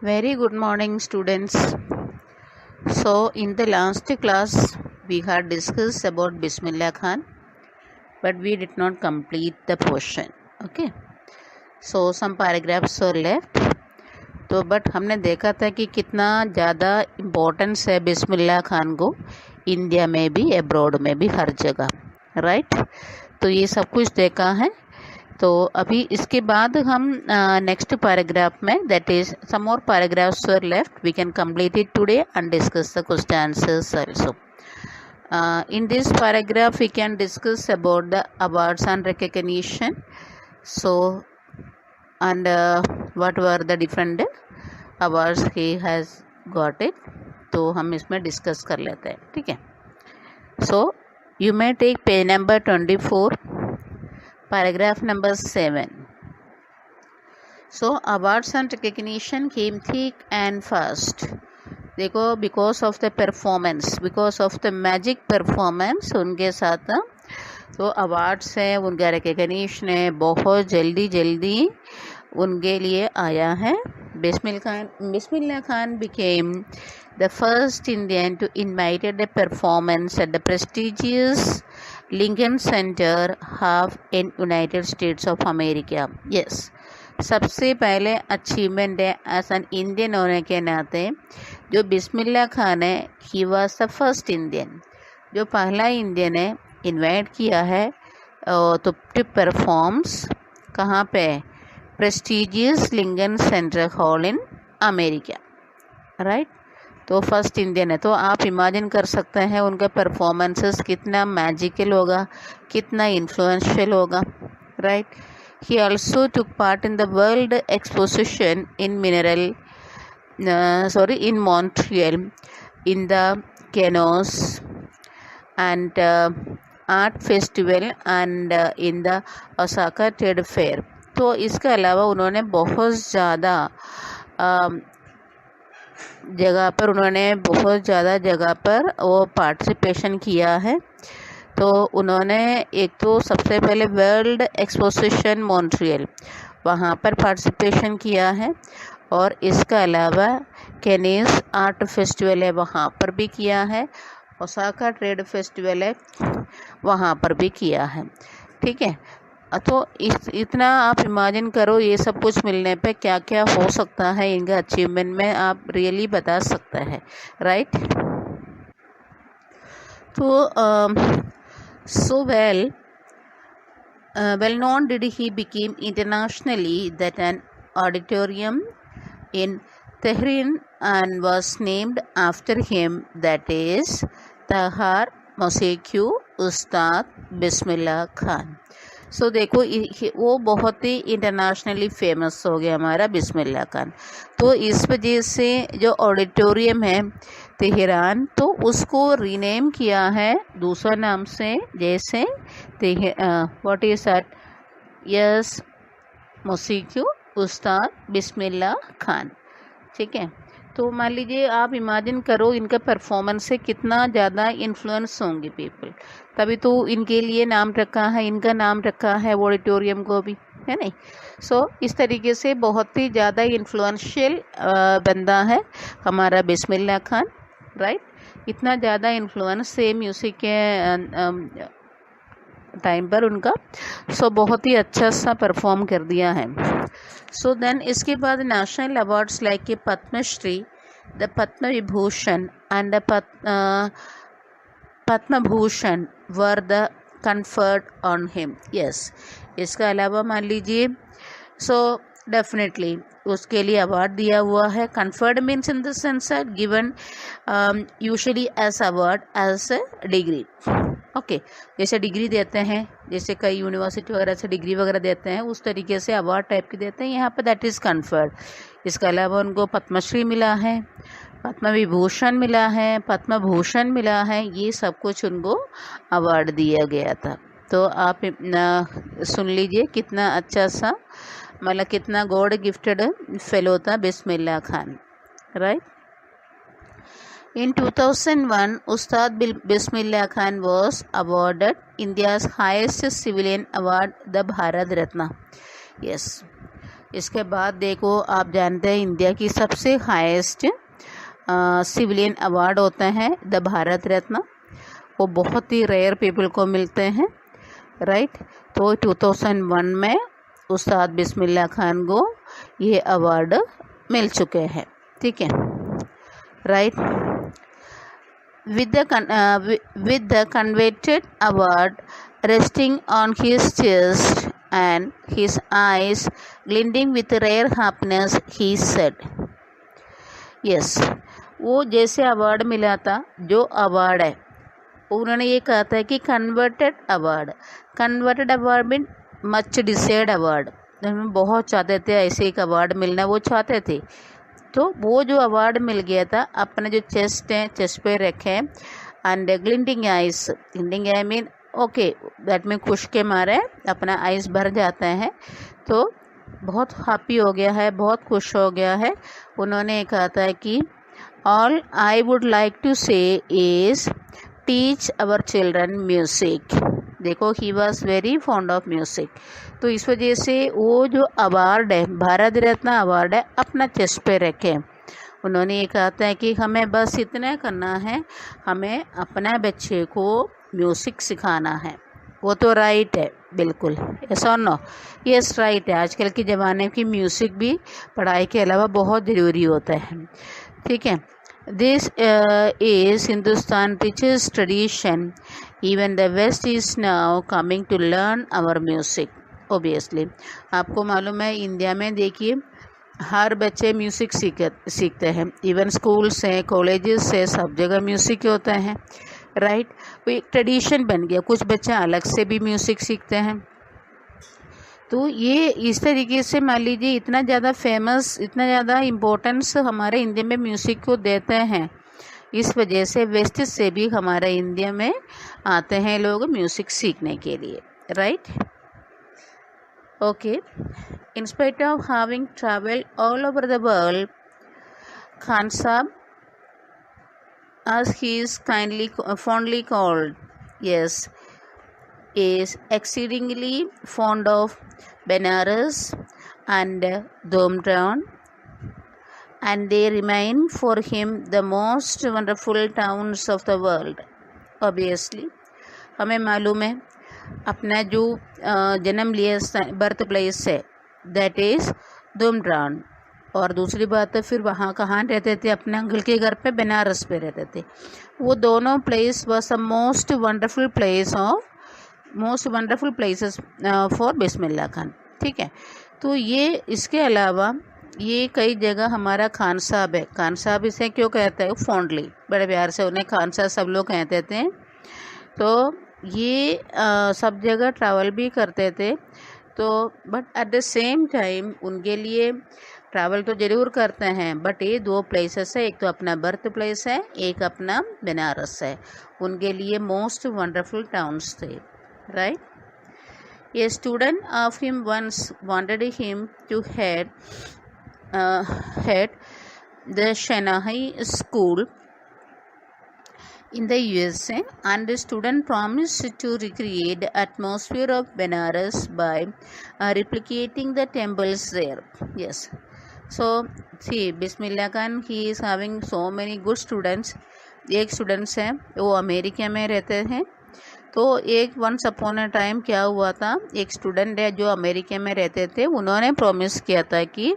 Very good morning, students. So, in the last class, we had discussed about Bismillah Khan, but we did not complete the portion. Okay. So, some paragraphs are left. तो but हमने देखा था कि कितना ज़्यादा importance है बिस्मिल्लाह खान को India में भी, अब्रॉड में भी, हर जगह, राइट। तो ये सब कुछ देखा है। तो अभी इसके बाद हम नेक्स्ट पैराग्राफ में, that is some more paragraphs are left, we can complete it today and discuss the question answers also. In this paragraph we can discuss about the awards and recognition. So and what were the different awards he has got it. तो हम इसमें discuss कर लेते हैं, ठीक है. So you may take page number 24, paragraph number 7. So awards and recognition came thick and fast. देखो, because of the performance, because of the magic performance उनके साथ तो अवार्ड्स है, उनका रिकग्निशन है, बहुत जल्दी जल्दी उनके लिए आया है. Bismillah Khan became the first Indian to invite a performance at the prestigious Lincoln Center half in United States of America. Yes, सबसे पहले अचीवमेंट है एज एन इंडियन होने के नाते जो बिस्मिल्लाह खान है, he was the first Indian, जो पहला इंडियन है इनवाइट किया है तो टू परफॉर्म्स कहाँ पे, prestigious Lincoln centre hall in America, right. तो फर्स्ट इंडियन है, तो आप इमेजिन कर सकते हैं उनका परफॉर्मेंसेस कितना मैजिकल होगा, कितना इन्फ्लुएंशियल होगा, right. He also took part in the World Exposition in Montreal, in the Cannes and Art Festival and in the Osaka Trade Fair. तो इसके अलावा उन्होंने बहुत ज़्यादा जगह पर वो पार्टिसिपेशन किया है. तो उन्होंने एक तो सबसे पहले वर्ल्ड एक्सपोजिशन मॉन्ट्रियल, वहाँ पर पार्टिसिपेशन किया है, और इसके अलावा कैनेस आर्ट फेस्टिवल है, वहाँ पर भी किया है, ओसाका ट्रेड फेस्टिवल है, वहाँ पर भी किया है, ठीक है. तो इतना आप इमेजिन करो, ये सब कुछ मिलने पे क्या क्या हो सकता है इनका अचीवमेंट में, आप रियली बता सकते हैं, राइट. तो so well known did he became internationally that an auditorium in Tehran and was named after him, that is Tahar Mosque Ustad Bismillah Khan. सो देखो वो बहुत ही इंटरनेशनली फेमस हो गया हमारा बिस्मिल्लाह खान. तो इस वजह से जो ऑडिटोरियम है तेहरान, तो उसको रीनेम किया है दूसरा नाम से, जैसे व्हाट इज दैट, यस, मौसीकी उस्ताद बिस्मिल्लाह खान, ठीक है. तो मान लीजिए आप इमेजिन करो इनका परफॉर्मेंस से कितना ज़्यादा इन्फ्लुएंस होंगे पीपल, तभी तो इनके लिए नाम रखा है, इनका नाम रखा है ऑडिटोरियम को भी, है नहीं. सो इस तरीके से बहुत ही ज़्यादा इन्फ्लुएंशियल बंदा है हमारा बिस्मिल्लाह खान, राइट. इतना ज़्यादा इन्फ्लुएंस से म्यूज़िक के टाइम पर उनका, सो बहुत ही अच्छा सा परफॉर्म कर दिया है. सो देन इसके बाद नेशनल अवार्ड्स लाइक के Padmashri, the Padma Vibhushan and the Padma Bhushan were the conferred on him. Yes, इसका अलावा मान लीजिए, सो डेफिनेटली उसके लिए अवार्ड दिया हुआ है. Conferred means in the sense given usually as award as a degree, okay. जैसे डिग्री देते हैं, जैसे कई यूनिवर्सिटी वगैरह से डिग्री वगैरह देते हैं, उस तरीके से अवार्ड टाइप के देते हैं यहाँ पर, दैट इज़ कन्फर्ड. इसके अलावा उनको पद्मश्री मिला है, पद्म विभूषण मिला है, पद्म भूषण मिला है, ये सब कुछ उनको अवार्ड दिया गया था. तो आप सुन लीजिए कितना अच्छा सा, मतलब कितना गॉड गिफ्टेड फेलो था Bismillah Khan, right. In 2001, Ustad Bismillah Khan was awarded India's highest civilian award, the Bharat Ratna. Yes. इसके बाद देखो, आप जानते हैं इंडिया की सबसे हाईएस्ट सिविलियन अवार्ड होता है द भारत रत्न। वो बहुत ही रेयर पीपल को मिलते हैं, राइट। तो 2001 में उस्ताद बिस्मिल्लाह खान को ये अवार्ड मिल चुके हैं, ठीक है, right. with the coveted award resting on his chest and his eyes glinting with rare happiness, he said, yes, वो जैसे अवार्ड मिला था, जो अवार्ड है उन्होंने ये कहा था कि converted award mean much desired award, बहुत चाहते थे ऐसे एक अवार्ड मिलना, वो चाहते थे। तो वो जो अवार्ड मिल गया था, अपने जो चेस्ट पे रखे, and glinting eyes, glinting I mean okay, that में खुश के मारे अपना आइज भर जाता है, तो बहुत हैप्पी हो गया है, बहुत खुश हो गया है। उन्होंने कहा था कि all I would like to say is teach our children music. देखो, he was very fond of music. तो इस वजह से वो जो अवार्ड है, भारत रत्न अवार्ड है, अपना चेस्ट पे रखें। उन्होंने ये कहा था कि हमें बस इतना करना है, हमें अपना बच्चे को म्यूज़िक सिखाना है। वो तो राइट है, बिल्कुल, यस और नो? यस, राइट है। आजकल के ज़माने की म्यूज़िक भी पढ़ाई के अलावा बहुत ज़रूरी होता है, ठीक है। This is Hindustan richest tradition. Even the West is now coming to learn our music. Obviously, आपको मालूम है इंडिया में देखिए हर बच्चे म्यूज़िक सीखते हैं, इवन स्कूल से, कॉलेजेस से, सब जगह म्यूज़िक होता है, राइट। वो एक ट्रेडिशन बन गया, कुछ बच्चे अलग से भी म्यूज़िक सीखते हैं। तो ये इस तरीके से मान लीजिए इतना ज़्यादा फेमस, इतना ज़्यादा इम्पोर्टेंस हमारे इंडिया में म्यूज़िक को देते हैं, इस वजह से वेस्ट से भी हमारे इंडिया में आते हैं लोग म्यूज़िक सीखने के लिए, right. Okay, in spite of having travelled all over the world, Khan साहब, as he is fondly called, yes, is exceedingly fond of Benares and Dhumtown, and they remain for him the most wonderful towns of the world. Obviously, हमें मालूम है अपना जो जन्म लिया birth place है, that is धूमटाउन। और दूसरी बात है फिर वहाँ कहाँ रहते थे, अपने अंकल के घर पे बनारस पे रहते थे। वो दोनों place was a most wonderful places for Bismillah Khan, ठीक है। तो ये इसके अलावा ये कई जगह हमारा खान साहब है, खान साहब इसे क्यों कहते हैं, फॉन्डली, बड़े प्यार से उन्हें खान साहब सब लोग कहते थे। तो ये सब जगह ट्रैवल भी करते थे, तो but at the same time उनके लिए ट्रैवल तो ज़रूर करते हैं, बट ये दो प्लेसेस है, एक तो अपना बर्थ प्लेस है, एक अपना बनारस है, उनके लिए मोस्ट वंडरफुल टाउन्स थे, right. A student of him once wanted him to head the shehnai school in the USA, and the student promised to recreate the atmosphere of Benares by replicating the temples there. Yes. So, see, Bismillah Khan, he is having so many good students. एक students हैं वो America में रहते हैं। तो एक once upon a time क्या हुआ था, एक स्टूडेंट है जो अमेरिका में रहते थे, उन्होंने प्रॉमिस किया था कि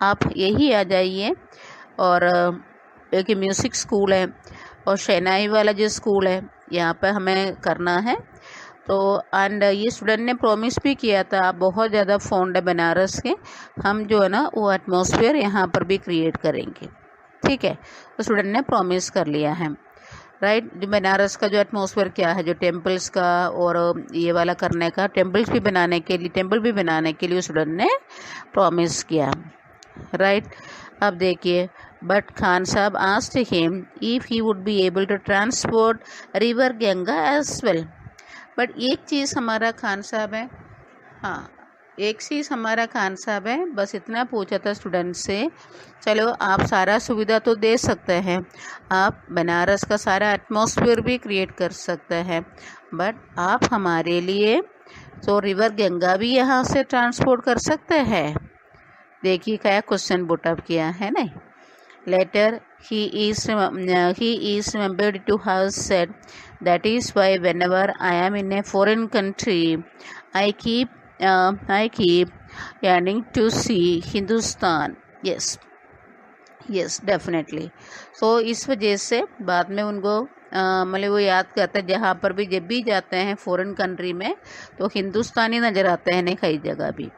आप यही आ जाइए, और एक म्यूज़िक स्कूल है और शहनाई वाला जो स्कूल है यहाँ पर हमें करना है। तो एंड ये स्टूडेंट ने प्रॉमिस भी किया था, आप बहुत ज़्यादा फॉन्ड है बनारस के, हम जो है ना वो एटमॉस्फेयर यहाँ पर भी क्रिएट करेंगे, ठीक है। तो स्टूडेंट ने प्रॉमिस कर लिया है, राइट। जो बनारस का जो एटमॉस्फेयर क्या है, जो टेम्पल्स का और ये वाला करने का, टेम्पल भी बनाने के लिए स्टूडेंट ने प्रॉमिस किया, राइट। अब देखिए, but Khan Sahab asked him if he would be able to transport river Ganga as well. But एक चीज़ हमारा खान साहब है, हाँ, एक चीज़ हमारा खान साहब है, बस इतना पूछा था स्टूडेंट से, चलो आप सारा सुविधा तो दे सकते हैं, आप बनारस का सारा एटमॉस्फेयर भी क्रिएट कर सकते हैं, बट आप हमारे लिए तो रिवर गंगा भी यहाँ से ट्रांसपोर्ट कर सकते हैं, देखिए क्या क्वेश्चन पुटअप किया है ना. Later, he is remembered to have said, "That is why whenever I am in a foreign country, I keep yearning to see Hindustan." Yes, definitely. So इस वजह से बाद में उनको मतलब वो याद करते हैं, जहाँ पर भी जब भी जाते हैं फॉरेन कंट्री में तो हिंदुस्तानी नज़र आते हैं नहीं कई जगह भी.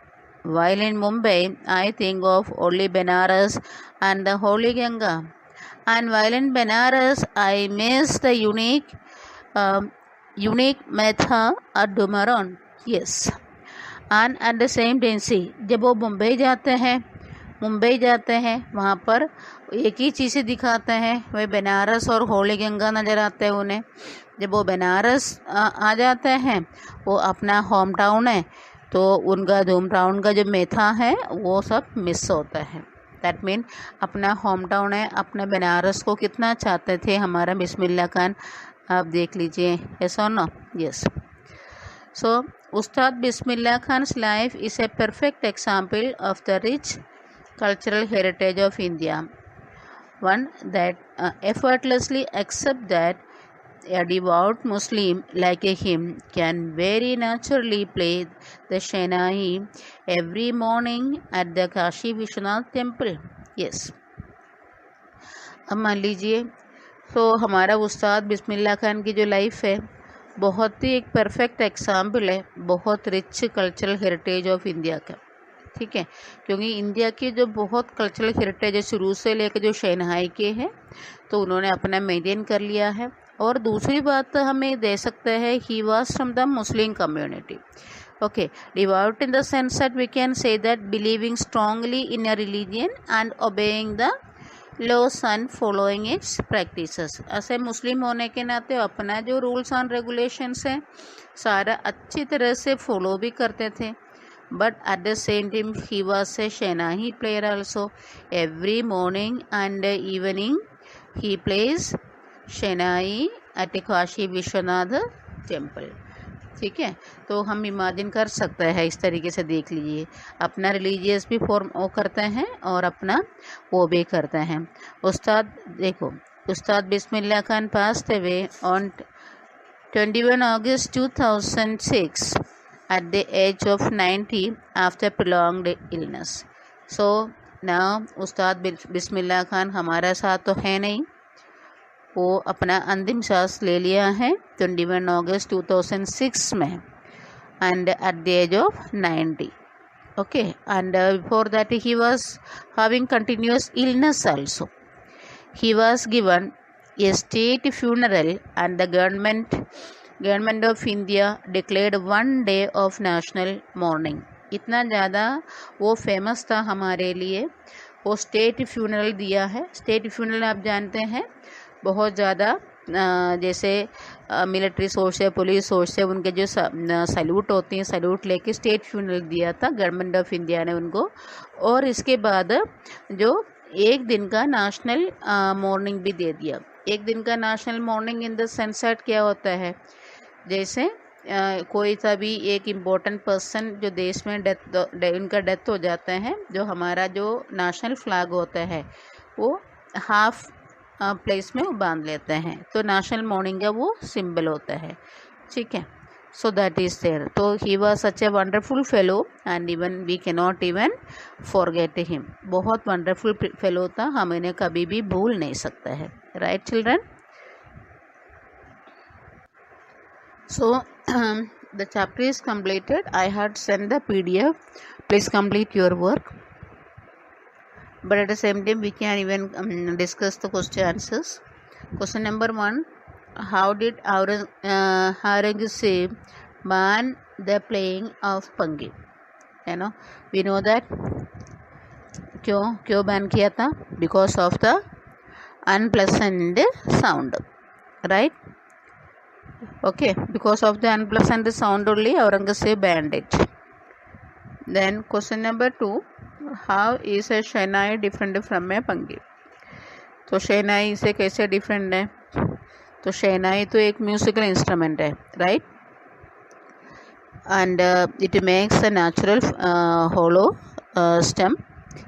While in Mumbai, I think of only Benares and the Holy Ganga. And while in Benares, I miss the unique Metha at Dumaron. Yes. And at the same time, see, जब वो मुंबई जाते हैं वहाँ पर एक ही चीज़ें दिखाते हैं, वह बनारस और होली गंगा नज़र आते हैं उन्हें. जब वो बनारस आ जाते हैं, वो अपना होम टाउन है, तो उनका होम टाउन का जो मेथा है वो सब मिस होता है. दैट मीन अपना होम टाउन है, अपने बनारस को कितना चाहते थे हमारा बिस्मिल्लाह खान. आप देख लीजिए, ऐसा ना. Yes. So Ustad Bismillah Khan's life is a perfect example of the rich cultural heritage of India. One that effortlessly accept that a devout Muslim like him can very naturally play the Shehnai every morning at the Kashi Vishwanath temple. Yes. अब मान लीजिए, तो हमारा उस्ताद बिस्मिल्लाह खान की जो life है बहुत ही एक परफेक्ट एग्जाम्पल है बहुत rich cultural heritage of India का. ठीक है, क्योंकि इंडिया की जो बहुत कल्चरल हेरिटेज है शुरू से लेकर जो शहनाई के हैं तो उन्होंने अपना मेंटेन कर लिया है. और दूसरी बात हमें दे सकते हैं, he was from the Muslim community. Okay, devout in the sense that we can say that believing strongly in a religion and obeying the laws and following its practices. ऐसे मुस्लिम होने के नाते अपना जो रूल्स एंड रेगुलेशंस हैं सारा अच्छी तरह से फॉलो भी करते थे. But at the same time, he was a Shehnai player also. Every morning and evening, he plays Shehnai at Kashi Vishwanath temple. ठीक है, तो हम इमेजिन कर सकते हैं, इस तरीके से देख लीजिए, अपना रिलीजियस भी फॉर्म वो करते हैं और अपना वो भी करते हैं. उस्ताद देखो, उस्ताद Bismillah Khan passed away on 21 August 2006 at the age of 90 after prolonged illness. So now उस्ताद बिस्मिल्लाह खान हमारा साथ तो है नहीं, वो अपना अंतिम सांस ले लिया है 21 अगस्त 2006 में and at the age of 90. Okay, and before that he was having continuous illness also. He was given a state funeral and the government of India declared one day of national mourning. इतना ज़्यादा वो famous था हमारे लिए, वो state funeral दिया है. State funeral आप जानते हैं बहुत ज़्यादा जैसे मिलिट्री सोर्स से, पुलिस सोर्स से उनके जो सैल्यूट होती हैं, सैल्यूट लेके स्टेट फ्यूनरल दिया था गवर्नमेंट ऑफ इंडिया ने उनको. और इसके बाद जो एक दिन का नेशनल मॉर्निंग भी दे दिया. एक दिन का national morning in the sense that क्या होता है, जैसे कोई सा भी एक इम्पोर्टेंट पर्सन जो देश में उनका डेथ हो जाता है, जो हमारा जो नेशनल फ्लैग होता है वो हाफ प्लेस में वो बांध लेते हैं, तो नेशनल मॉर्निंग का वो सिंबल होता है. ठीक है, सो दैट इज़ देयर. तो he was such a wonderful fellow and even we can not even forget him. बहुत वंडरफुल फेलो था, हम इन्हें कभी भी भूल नहीं सकते हैं. Right children? So the chapter is completed. I had sent the PDF. Please complete your work. But at the same time, we can even discuss the question answers. Question number 1: how did Aurangzeb ban the playing of Pangi? We know that. क्यों ban किया था? Because of the unpleasant sound, right? Okay, because of the unpleasant sound only Aurangzeb banned it. Then question number 2: how is a Shehnai different from a Pangi? तो शहनाई से कैसे different है? तो शहनाई तो एक म्यूजिकल इंस्ट्रूमेंट है, right? And it makes a natural hollow stem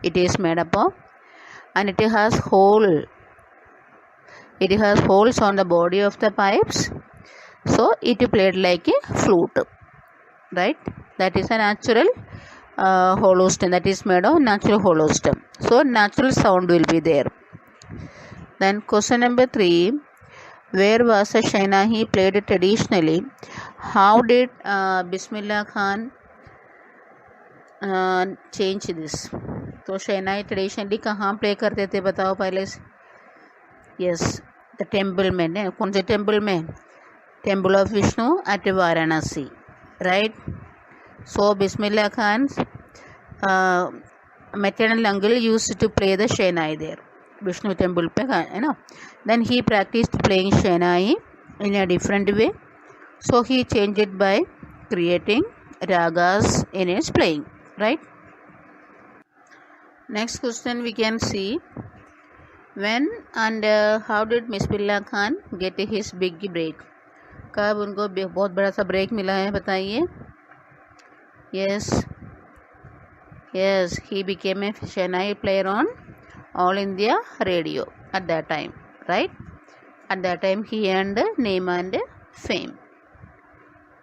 it is made up of, and it has holes on the body of the pipes, so it played like a flute, right? That is a natural hollow stem, that is made of natural hollow stem, so natural sound will be there. Then question number 3, where was a Shahnayi played traditionally? How did Bismillah Khan change this? तो शहनाई traditionally कहाँ play करते थे बताओ पहले से? Yes, the temple में ने, कौन से टेम्पल में? Temple of Vishnu at Varanasi, right? So Bismillah Khan maternal uncle used to play the shehnai there, Vishnu temple पे, है ना? Then he practiced playing shehnai in a different way, so he changed it by creating ragas in its playing, right? Next question we can see, when and how did Bismillah Khan get his big break? कब उनको बहुत बड़ा सा break मिला है बताइए? Yes, he became a shehnai player on All India Radio at that time, right? At that time he earned name and fame.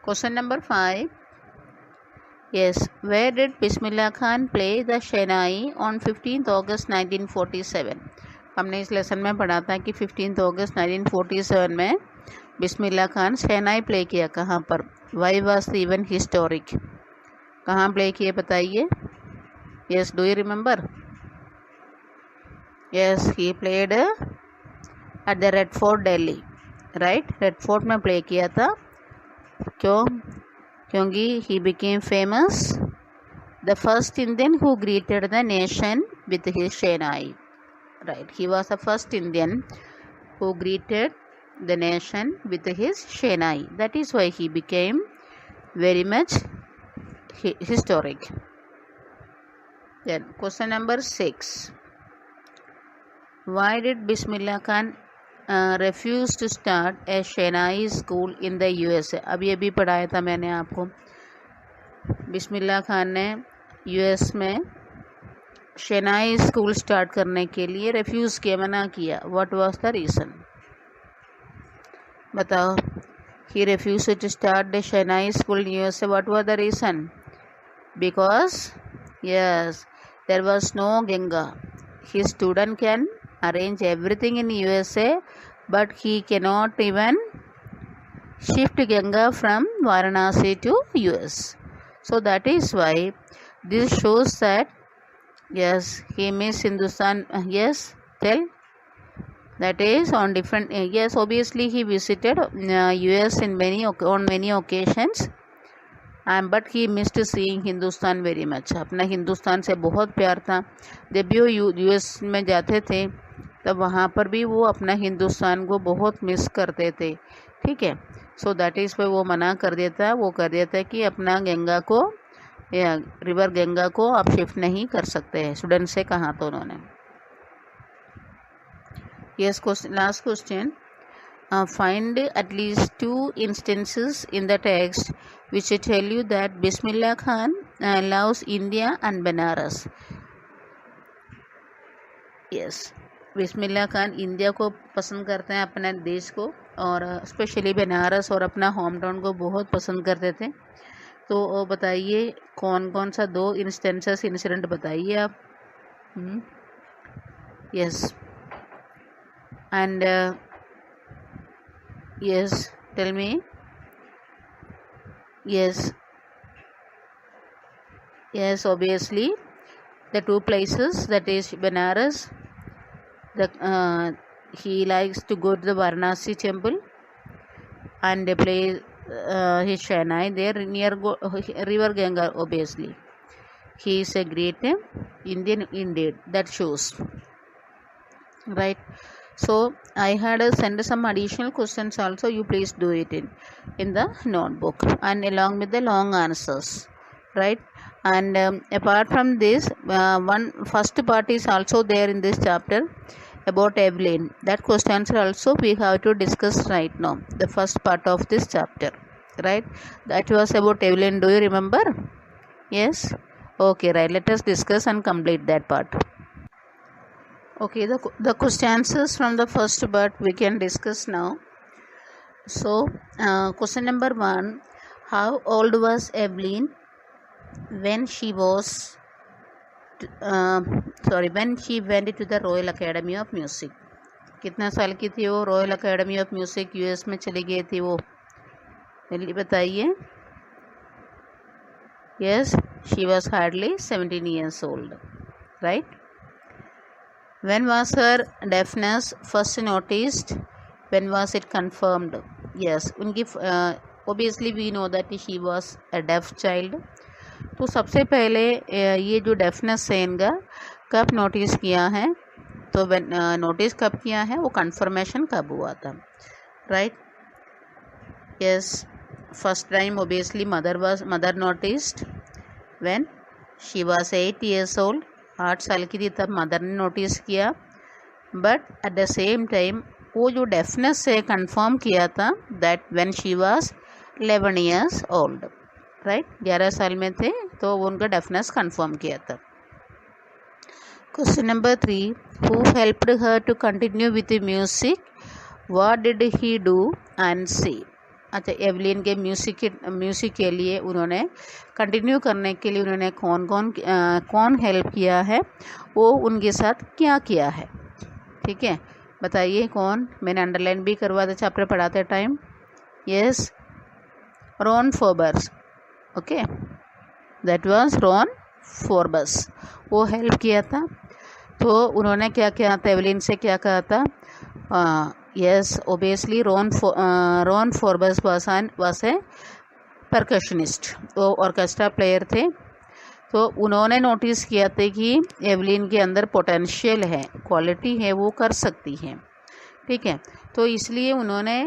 Question number 5. Yes, where did Bismillah Khan play the shehnai on 15th August 1947? हमने इस lesson में पढ़ा था कि 15th August 1947 में बिस्मिल्लाह खान शहनाई play किया, कहाँ पर? Why was the event historic? कहाँ प्ले किए बताइए? Yes, do you remember? Yes, he played at the red fort Delhi, right? Red fort में प्ले किया था। क्योंकि he became famous, the first Indian who greeted the nation with his shehnai, right? He was the first Indian who greeted the nation with his shehnai. That is why he became very much historic. Then question number 6. Why did Bismillah Khan refuse to start a shehnai school in the USA? अभी अभी पढ़ाया था मैंने आपको, बिस्मिल्लाह खान ने US में शहनाई school start करने के लिए रेफ्यूज़ किया, मना किया. What was the reason? बताओ. He refuse to start the shehnai school in USA. What was the reason? Because yes, there was no Ganga. His student can arrange everything in USA, but he can not even shift Ganga from Varanasi to US. So that is why this shows that yes, he missed Hindustan. Yes, tell. That is on different. Yes, obviously he visited US in on many occasions, but he missed seeing Hindustan very much. अपना हिंदुस्तान से बहुत प्यार था. जब भी वो US में जाते थे तब वहाँ पर भी वो अपना हिंदुस्तान को बहुत मिस करते थे. ठीक है. सो दैट इज़ पे वो मना कर देता है. वो कर देता है कि अपना गंगा को या रिवर गंगा को आप शिफ्ट नहीं कर सकते हैं. स्टूडेंट से कहा तो उन्होंने. Yes, last question. Find at least 2 instances in the text which tell you that Bismillah Khan loves India and Banaras. Yes, Bismillah Khan India को पसंद करते हैं, अपने देश को, और स्पेशली बनारस और अपना होम टाउन को बहुत पसंद करते थे. तो बताइए कौन कौन सा 2 इंसिडेंट बताइए आप. Yes, and yes, tell me. yes, obviously the 2 places, that is Banaras. He likes to go to the Varanasi temple and play his shehnai there near river Ganga. Obviously he is a great Indian indeed. That shows, right? So I had send some additional questions also. You please do it in the notebook and along with the long answers, right? And apart from this, one first part is also there in this chapter about Evelyn. That questions also we have to discuss right now. The first part of this chapter, right? That was about Evelyn. Do you remember? Yes. Okay, right. Let us discuss and complete that part. Okay, the question answers from the first part we can discuss now. So, question number 1: how old was Evelyn when she was when she went to the Royal Academy of Music? कितना साल की थी वो? Royal academy of music US में चली गई थी वो, जल्दी बताइए. Yes, she was hardly 17 years old, right? When was her deafness first noticed? When was it confirmed? Yes, उनकी obviously we know that she was a deaf child. तो सबसे पहले ये जो डेफनेस है इनका कब नोटिस किया है? तो नोटिस कब किया है? वो कंफर्मेशन कब हुआ था? Right. Yes, first time obviously mother noticed when she was 8 years old. 8 साल की थी तब मदर ने नोटिस किया. But at the same time वो जो डेफनेस है कंफर्म किया था that when she was 11 years old. Right, 11 साल में थे तो वो उनका डेफनेस कंफर्म किया था. Question number 3: who helped her to continue with the music? What did he do and see? अच्छा, एवलिन के म्यूज़िक के लिए उन्होंने कंटिन्यू करने के लिए उन्होंने कौन हेल्प किया है, वो उनके साथ क्या किया है? ठीक है, बताइए कौन. मैंने अंडरलाइन भी करवा था चैप्टर पढ़ाते time. Yes, Ron Forbes. Okay, that was Ron Forbes. वो हेल्प किया था. तो उन्होंने क्या किया था? एवलिन से क्या कहा था? Yes, obviously Ron Forbes was a percussionist. वो ऑर्केस्ट्रा प्लेयर थे. तो उन्होंने नोटिस किया था कि एवलिन के अंदर पोटेंशियल है, क्वालिटी है, वो कर सकती है. ठीक है, तो इसलिए उन्होंने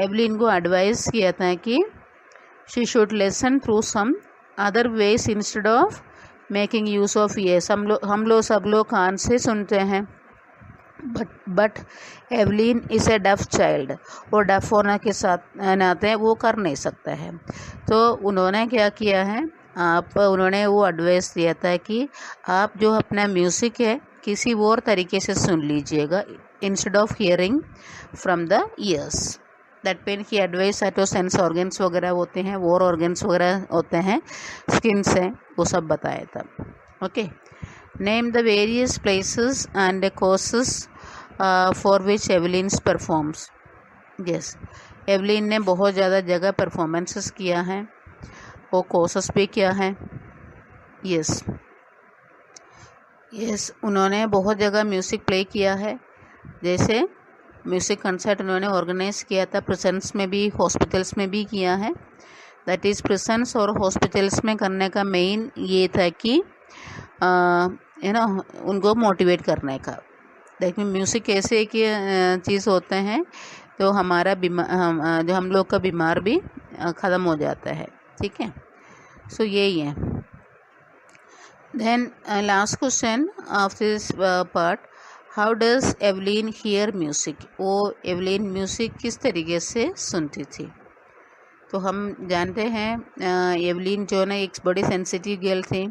एवलिन को एडवाइस किया था कि she should listen through some other ways instead of making use of ears. सब लोग कान से सुनते हैं, बट एवलिन इज़ ए डफ चाइल्ड. वो डफ होने के साथ नाते वो कर नहीं सकता है. तो उन्होंने क्या किया है, उन्होंने वो एडवाइस दिया था कि आप जो अपना म्यूज़िक है किसी और तरीके से सुन लीजिएगा instead of hearing from the years. That mean he advice है तो सेंस ऑर्गन्स वगैरह होते हैं, और ऑर्गन्स वगैरह होते हैं, स्किन से, वो सब बताया था. Okay, Name the various places and courses for which Evelyn performs. Yes, Evelyn ने बहुत ज़्यादा जगह परफॉर्मेंसेस किया है, वो कोर्सेस भी किया है. यस, उन्होंने बहुत जगह म्यूज़िक प्ले किया है. जैसे म्यूज़िक कंसर्ट उन्होंने ऑर्गेनाइज किया था प्रिजन्स में भी, हॉस्पिटल्स में भी किया है. दैट इज़ प्रिजन्स और हॉस्पिटल्स में करने का मेन ये था कि उनको मोटिवेट करने का. देखिए म्यूज़िक ऐसे कि चीज़ होते हैं तो हमारा जो हम लोग का बीमार भी ख़त्म हो जाता है. ठीक है, सो यही है. Then last question of this part: how does Evelyn hear music? वो एवलिन म्यूज़िक किस तरीके से सुनती थी? तो हम जानते हैं एवलिन जो है एक बड़ी सेंसिटिव गर्ल थी,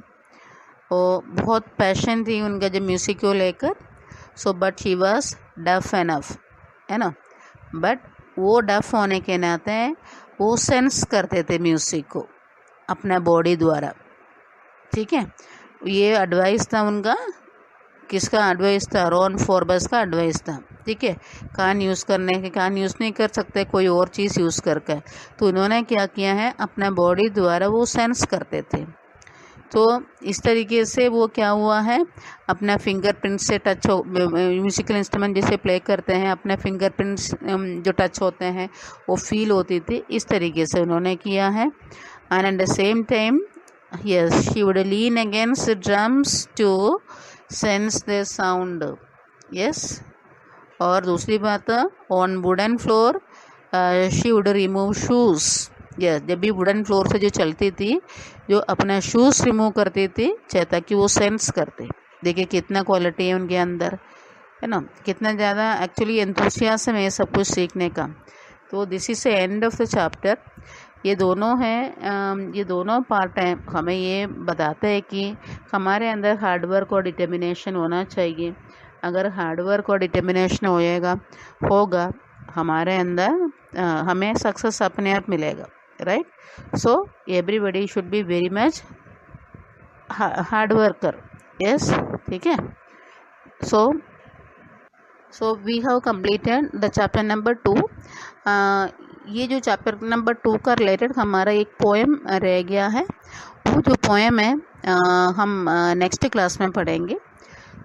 वो बहुत पैशन थी उनका जब म्यूज़िक को लेकर. सो बट शी वाज डफ एनफ, है ना. बट वो डफ होने के नाते वो सेंस करते थे म्यूज़िक को अपना बॉडी द्वारा. ठीक है, ये एडवाइस था उनका. किसका एडवाइस था? रॉन फोर्बस का एडवाइस था. ठीक है, कान यूज़ नहीं कर सकते कोई और चीज़ यूज़ करके. तो उन्होंने क्या किया है, अपना बॉडी द्वारा वो सेंस करते थे. तो इस तरीके से वो क्या हुआ है, अपना फिंगरप्रिंट से टच हो, म्यूज़िकल इंस्ट्रूमेंट जैसे प्ले करते हैं अपने फिंगरप्रिंट्स जो टच होते हैं वो फील होती थी. इस तरीके से उन्होंने किया है. And at the same time yes, she would lean against drums to sense the sound. Yes, और दूसरी बात, on wooden floor she would remove shoes. Yes, जब भी वुडन फ्लोर से जो चलती थी, जो अपना शूज़ रिमूव करती थी ताकि वो सेंस करते. देखिए कितना क्वालिटी है उनके अंदर, है ना, कितना ज़्यादा एक्चुअली एंथुसियाज्म है सब कुछ सीखने का. तो this is the end of the chapter. ये दोनों हैं, ये दोनों पार्ट हैं, हमें ये बताते हैं कि हमारे अंदर हार्डवर्क और डिटर्मिनेशन होना चाहिए। अगर हार्डवर्क और डिटर्मिनेशन होगा हमारे अंदर हमें सक्सेस अपने आप मिलेगा, right. So everybody should be very much hard worker, yes, ठीक है। So we have completed the chapter number 2। ये जो चैप्टर नंबर 2 का रिलेटेड हमारा एक पोएम रह गया है, वो जो पोएम है हम नेक्स्ट क्लास में पढ़ेंगे।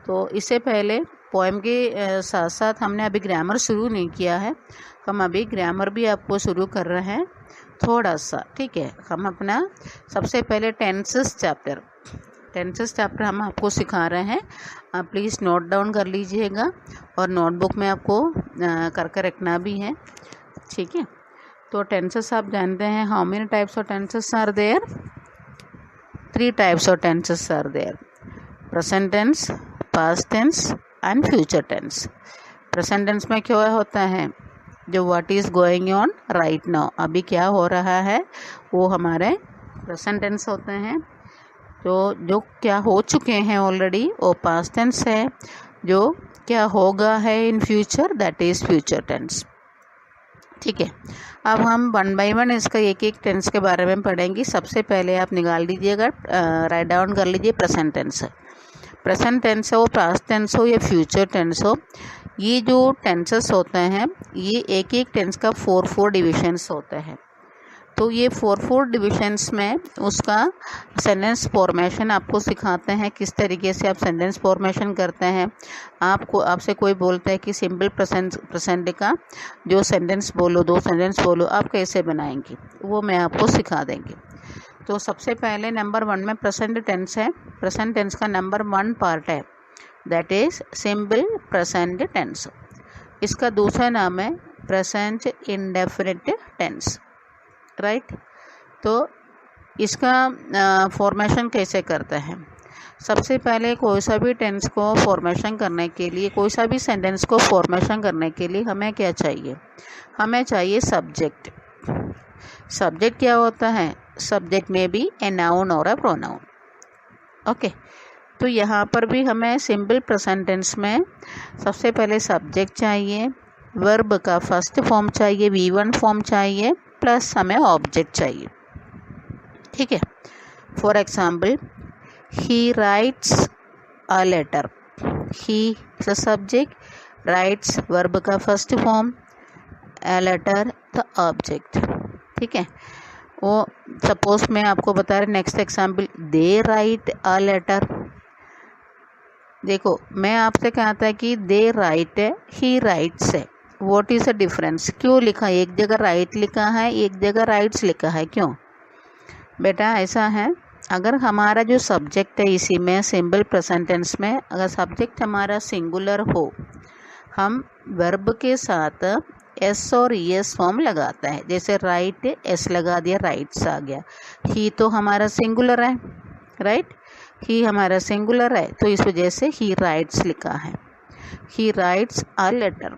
तो इससे पहले पोएम के साथ साथ हमने अभी ग्रामर शुरू नहीं किया है, हम अभी ग्रामर भी आपको शुरू कर रहे हैं थोड़ा सा, ठीक है। हम अपना सबसे पहले टेंसेस चैप्टर हम आपको सिखा रहे हैं, आप प्लीज़ नोट डाउन कर लीजिएगा और नोटबुक में आपको करके रखना भी है, ठीक है। तो टेंसेस आप जानते हैं, how many types of tenses are there? 3 types of tenses are there, present tense, past tense and future tense. Present tense में क्या होता है, जो what is going on right now, अभी क्या हो रहा है, वो हमारे प्रेजेंट टेंस होते हैं। जो क्या हो चुके हैं ऑलरेडी वो पास्ट टेंस है, जो क्या होगा है in future that is future tense, ठीक है। अब हम 1 बाय 1 इसका एक एक टेंस के बारे में पढ़ेंगे। सबसे पहले आप निकाल दीजिएगा, राइट डाउन कर लीजिए प्रेजेंट टेंस। प्रेजेंट टेंस हो, पास्ट टेंस हो या फ्यूचर टेंस हो, ये जो टेंसेस होते हैं ये एक एक टेंस का 4 डिविजन्स होते हैं। तो ये 4 डिविजन्स में उसका सेंटेंस फॉर्मेशन आपको सिखाते हैं, किस तरीके से आप सेंटेंस फॉर्मेशन करते हैं। आपसे कोई बोलता है कि सिंपल प्रेजेंट का जो सेंटेंस बोलो, 2 सेंटेंस बोलो, आप कैसे बनाएंगे वो मैं आपको सिखा देंगे। तो सबसे पहले नंबर 1 में प्रेजेंट टेंस है। प्रेजेंट टेंस का नंबर 1 पार्ट है, that is simple present tense. इसका दूसरा नाम है प्रेजेंट इंडेफिनिट टेंस, राइट। तो इसका फॉर्मेशन कैसे करते हैं? सबसे पहले कोई सा भी टेंस को फॉर्मेशन करने के लिए, कोई सा भी सेंटेंस को फॉर्मेशन करने के लिए हमें क्या चाहिए? हमें चाहिए सब्जेक्ट। सब्जेक्ट क्या होता है? सब्जेक्ट में भी ए नाउन और अ प्रोनाउन, ओके। तो यहाँ पर भी हमें सिंपल प्रेजेंट टेंस में सबसे पहले सब्जेक्ट चाहिए, वर्ब का फर्स्ट फॉर्म चाहिए, V1 फॉर्म चाहिए, प्लस हमें ऑब्जेक्ट चाहिए, ठीक है। For example, he writes a letter, he is a subject, writes verb का first form, a letter the object, ठीक है। वो सपोज मैं आपको बता रही, next example, they write a letter. देखो मैं आपसे कहता है कि दे राइट है, ही राइट्स है, व्हाट इज़ द डिफरेंस? क्यों लिखा है, एक जगह राइट लिखा है, एक जगह राइट्स लिखा है, क्यों? बेटा ऐसा है, अगर हमारा जो सब्जेक्ट है इसी में सिंपल प्रेजेंट टेंस में अगर सब्जेक्ट हमारा सिंगुलर हो, हम वर्ब के साथ एस और ईएस फॉर्म लगाता है। जैसे राइट एस लगा दिया, राइट्स आ गया। ही तो हमारा सिंगुलर है, राइट, ही हमारा सिंगुलर है, तो इस वजह से ही राइट्स लिखा है, he writes a letter,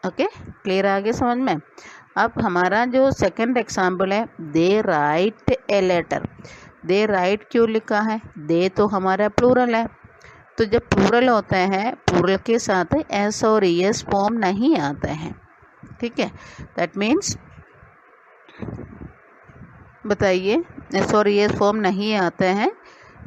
okay. Clear आ गया समझ में? अब हमारा जो सेकंड एग्जाम्पल है, they write a letter. They write क्यों लिखा है? दे तो हमारा प्लूरल है, तो जब प्लूरल होते हैं प्लूरल के साथ एस और ईएस फॉर्म नहीं आते हैं, ठीक है। दैट मीन्स, बताइए, एस और ईएस फॉर्म नहीं आते हैं।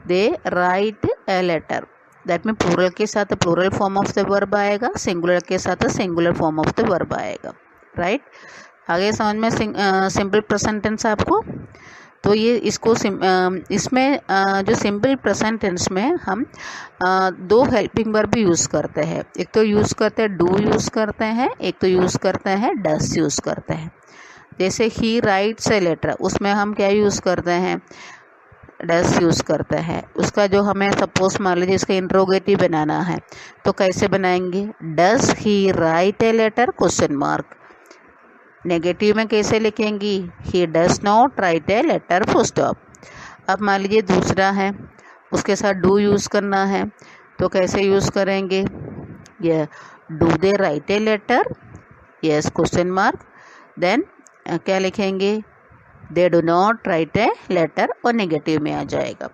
They write a letter, that mean plural के साथ plural form of the verb आएगा, सिंगुलर के साथ singular form of the verb आएगा, राइट। आगे समझ में सिंपल प्रेजेंट टेंस आपको? तो ये इसको इसमें जो सिंपल प्रेजेंट टेंस में हम 2 हेल्पिंग वर्ब यूज़ करते हैं। एक तो यूज़ करते हैं डू यूज़ करते हैं, एक तो यूज़ करते हैं डस यूज़ करते हैं। जैसे ही राइट्स ए लेटर, उसमें हम क्या यूज़ करते हैं? डस यूज़ करते हैं। उसका जो हमें सपोज मान लीजिए इसका इंट्रोगेटिव बनाना है, तो कैसे बनाएंगे? Does he write a letter question mark. Negative में कैसे लिखेंगी? He does not write a letter full stop. अब मान लीजिए दूसरा है, उसके साथ डू यूज़ करना है, तो कैसे यूज़ करेंगे? ये do they write a letter, yes question mark, then क्या लिखेंगे? They do not write a letter और नेगेटिव में आ जाएगा,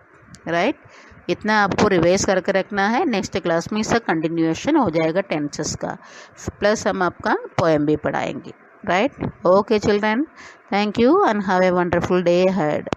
राइट। इतना आपको रिवाइज करके रखना है। नेक्स्ट क्लास में इसका कंटिन्यूएशन हो जाएगा टेंसेस का, प्लस हम आपका पोएम भी पढ़ाएंगे, right. Okay children, thank you and have a wonderful day ahead.